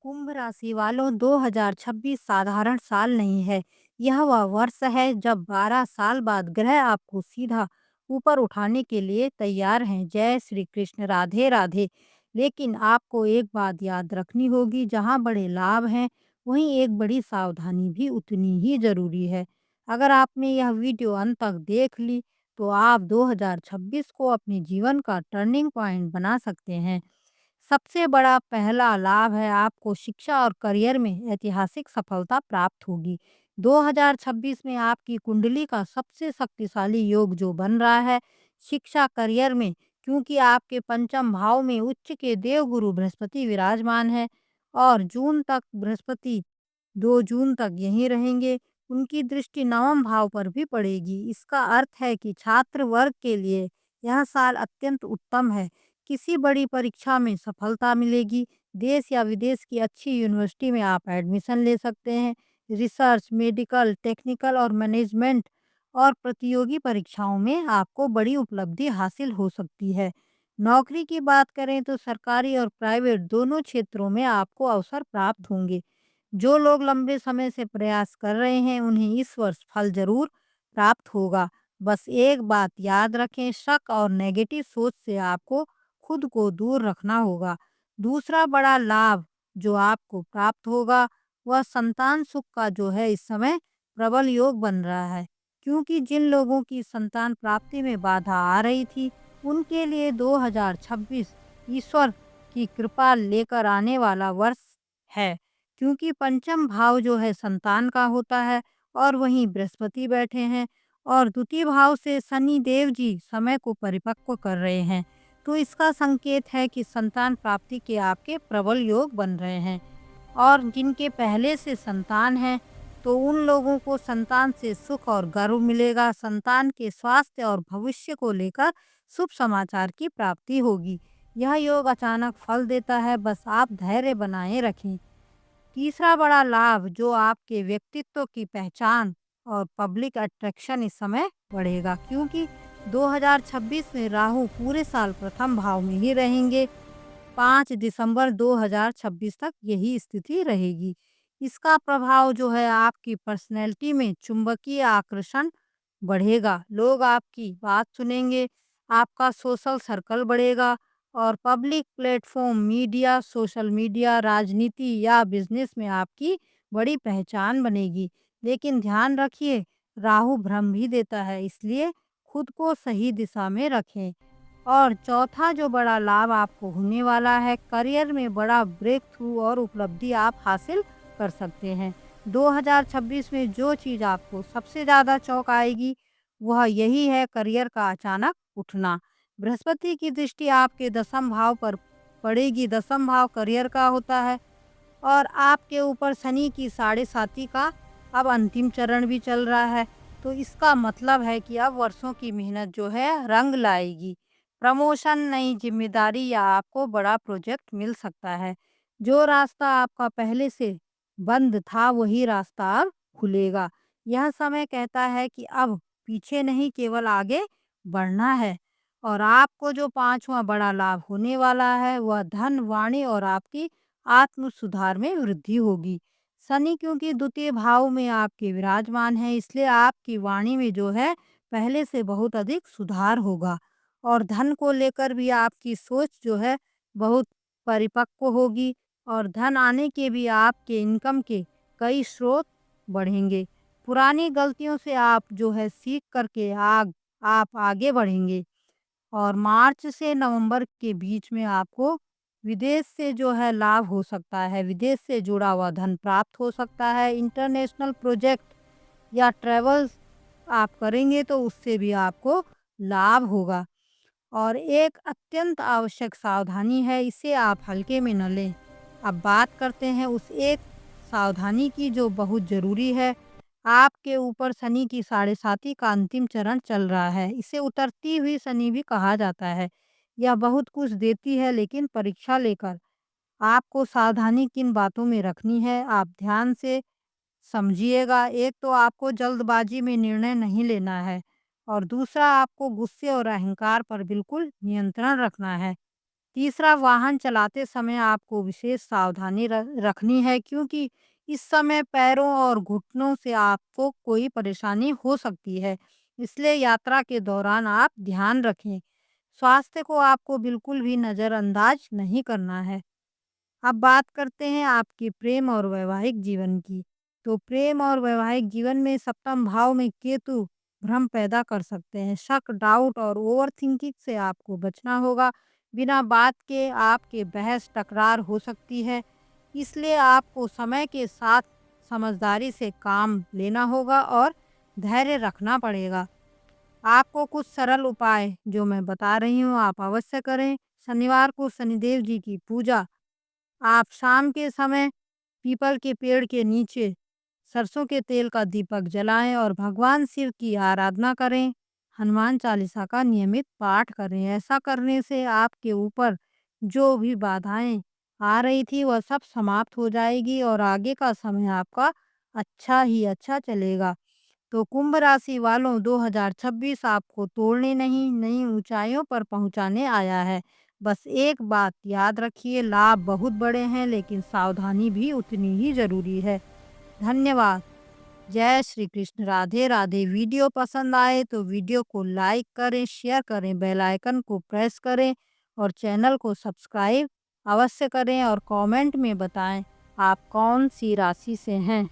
कुंभ राशि वालों 2026 साधारण साल नहीं है। यह वह वर्ष है जब 12 साल बाद ग्रह आपको सीधा ऊपर उठाने के लिए तैयार हैं। जय श्री कृष्ण, राधे राधे। लेकिन आपको एक बात याद रखनी होगी, जहाँ बड़े लाभ हैं वहीं एक बड़ी सावधानी भी उतनी ही जरूरी है। अगर आपने यह वीडियो अंत तक देख ली तो आप 2026 को अपने जीवन का टर्निंग पॉइंट बना सकते हैं। सबसे बड़ा पहला लाभ है, आपको शिक्षा और करियर में ऐतिहासिक सफलता प्राप्त होगी। 2026 में आपकी कुंडली का सबसे शक्तिशाली योग जो बन रहा है शिक्षा करियर में, क्योंकि आपके पंचम भाव में उच्च के देवगुरु बृहस्पति विराजमान है और जून तक बृहस्पति 2 जून तक यहीं रहेंगे। उनकी दृष्टि नवम भाव पर भी पड़ेगी। इसका अर्थ है कि छात्र वर्ग के लिए यह साल अत्यंत उत्तम है। किसी बड़ी परीक्षा में सफलता मिलेगी। देश या विदेश की अच्छी यूनिवर्सिटी में आप एडमिशन ले सकते हैं। रिसर्च, मेडिकल, टेक्निकल और मैनेजमेंट और प्रतियोगी परीक्षाओं में आपको बड़ी उपलब्धि हासिल हो सकती है। नौकरी की बात करें तो सरकारी और प्राइवेट दोनों क्षेत्रों में आपको अवसर प्राप्त होंगे। जो लोग लंबे समय से प्रयास कर रहे हैं उन्हें इस वर्ष फल जरूर प्राप्त होगा। बस एक बात याद रखें, शक और नेगेटिव सोच से आपको खुद को दूर रखना होगा। दूसरा बड़ा लाभ जो आपको प्राप्त होगा वह संतान सुख का जो है इस समय प्रबल योग बन रहा है, क्योंकि जिन लोगों की संतान प्राप्ति में बाधा आ रही थी उनके लिए 2026 ईश्वर की कृपा लेकर आने वाला वर्ष है। क्योंकि पंचम भाव जो है संतान का होता है और वहीं बृहस्पति बैठे हैं और द्वितीय भाव से शनि देव जी समय को परिपक्व कर रहे हैं। तो इसका संकेत है कि संतान प्राप्ति के आपके प्रबल योग बन रहे हैं। और जिनके पहले से संतान है तो उन लोगों को संतान से सुख और गर्व मिलेगा। संतान के स्वास्थ्य और भविष्य को लेकर शुभ समाचार की प्राप्ति होगी। यह योग अचानक फल देता है, बस आप धैर्य बनाए रखें। तीसरा बड़ा लाभ जो आपके व्यक्तित्व की पहचान और पब्लिक अट्रैक्शन इस समय बढ़ेगा, क्योंकि 2026 में राहु पूरे साल प्रथम भाव में ही रहेंगे। 5 दिसंबर 2026 तक यही स्थिति रहेगी। इसका प्रभाव जो है आपकी पर्सनैलिटी में चुंबकीय आकर्षण बढ़ेगा। लोग आपकी बात सुनेंगे, आपका सोशल सर्कल बढ़ेगा और public platform, media, social media, राजनीति या बिजनेस में आपकी बड़ी पहचान बनेगी। लेकिन ध्यान रखिए, राहु भ्रम भी देता है, इसलिए खुद को सही दिशा में रखें। और चौथा जो बड़ा लाभ आपको होने वाला है, करियर में बड़ा ब्रेक थ्रू और उपलब्धि आप हासिल कर सकते हैं। 2026 में जो चीज़ आपको सबसे ज़्यादा चौंकाएगी वह यही है, करियर का अचानक उठना। बृहस्पति की दृष्टि आपके दसम भाव पर पड़ेगी। दसम भाव करियर का होता है और आपके ऊपर शनि की साढ़े साती का अब अंतिम चरण भी चल रहा है। तो इसका मतलब है कि अब वर्षों की मेहनत जो है रंग लाएगी। प्रमोशन, नई जिम्मेदारी या आपको बड़ा प्रोजेक्ट मिल सकता है। जो रास्ता आपका पहले से बंद था वही रास्ता अब खुलेगा। यह समय कहता है कि अब पीछे नहीं, केवल आगे बढ़ना है। और आपको जो पांचवा बड़ा लाभ होने वाला है वह धन, वाणी और आपकी आत्म सुधार में वृद्धि होगी। शनि क्योंकि द्वितीय भाव में आपके विराजमान है, इसलिए आपकी वाणी में जो है पहले से बहुत अधिक सुधार होगा। और धन को लेकर भी आपकी सोच जो है बहुत परिपक्व होगी और धन आने के भी आपके इनकम के कई स्रोत बढ़ेंगे। पुरानी गलतियों से आप जो है सीख करके आप आगे बढ़ेंगे। और मार्च से नवंबर के बीच में आपको विदेश से जो है लाभ हो सकता है। विदेश से जुड़ा हुआ धन प्राप्त हो सकता है। इंटरनेशनल प्रोजेक्ट या ट्रैवल्स आप करेंगे तो उससे भी आपको लाभ होगा। और एक अत्यंत आवश्यक सावधानी है, इसे आप हल्के में न लें। अब बात करते हैं उस एक सावधानी की जो बहुत ज़रूरी है। आपके ऊपर शनि की साढ़े साती का अंतिम चरण चल रहा है। इसे उतरती हुई शनि भी कहा जाता है। यह बहुत कुछ देती है, लेकिन परीक्षा लेकर आपको सावधानी किन बातों में रखनी है आप ध्यान से समझिएगा। एक तो आपको जल्दबाजी में निर्णय नहीं लेना है और दूसरा आपको गुस्से और अहंकार पर बिल्कुल नियंत्रण रखना है। तीसरा, वाहन चलाते समय आपको विशेष सावधानी रखनी है, क्योंकि इस समय पैरों और घुटनों से आपको कोई परेशानी हो सकती है। इसलिए यात्रा के दौरान आप ध्यान रखें। स्वास्थ्य को आपको बिल्कुल भी नज़रअंदाज नहीं करना है। अब बात करते हैं आपके प्रेम और वैवाहिक जीवन की। तो प्रेम और वैवाहिक जीवन में सप्तम भाव में केतु भ्रम पैदा कर सकते हैं। शक, डाउट और ओवरथिंकिंग से आपको बचना होगा। बिना बात के आपके बहस टकरार हो सकती है। इसलिए आपको समय के साथ समझदारी से काम लेना होगा और धैर्य रखना पड़ेगा। आपको कुछ सरल उपाय जो मैं बता रही हूँ आप अवश्य करें। शनिवार को शनिदेव जी की पूजा आप शाम के समय पीपल के पेड़ के नीचे सरसों के तेल का दीपक जलाएं और भगवान शिव की आराधना करें। हनुमान चालीसा का नियमित पाठ करें। ऐसा करने से आपके ऊपर जो भी बाधाएं आ रही थी वह सब समाप्त हो जाएगी और आगे का समय आपका अच्छा ही अच्छा चलेगा। तो कुंभ राशि वालों, 2026 आपको तोड़ने नहीं, नई ऊंचाइयों पर पहुंचाने आया है। बस एक बात याद रखिए, लाभ बहुत बड़े हैं लेकिन सावधानी भी उतनी ही जरूरी है। धन्यवाद। जय श्री कृष्ण। राधे राधे। वीडियो पसंद आए तो वीडियो को लाइक करें, शेयर करें, बेल आइकन को प्रेस करें और चैनल को सब्सक्राइब अवश्य करें और कमेंट में बताएं आप कौन सी राशि से हैं।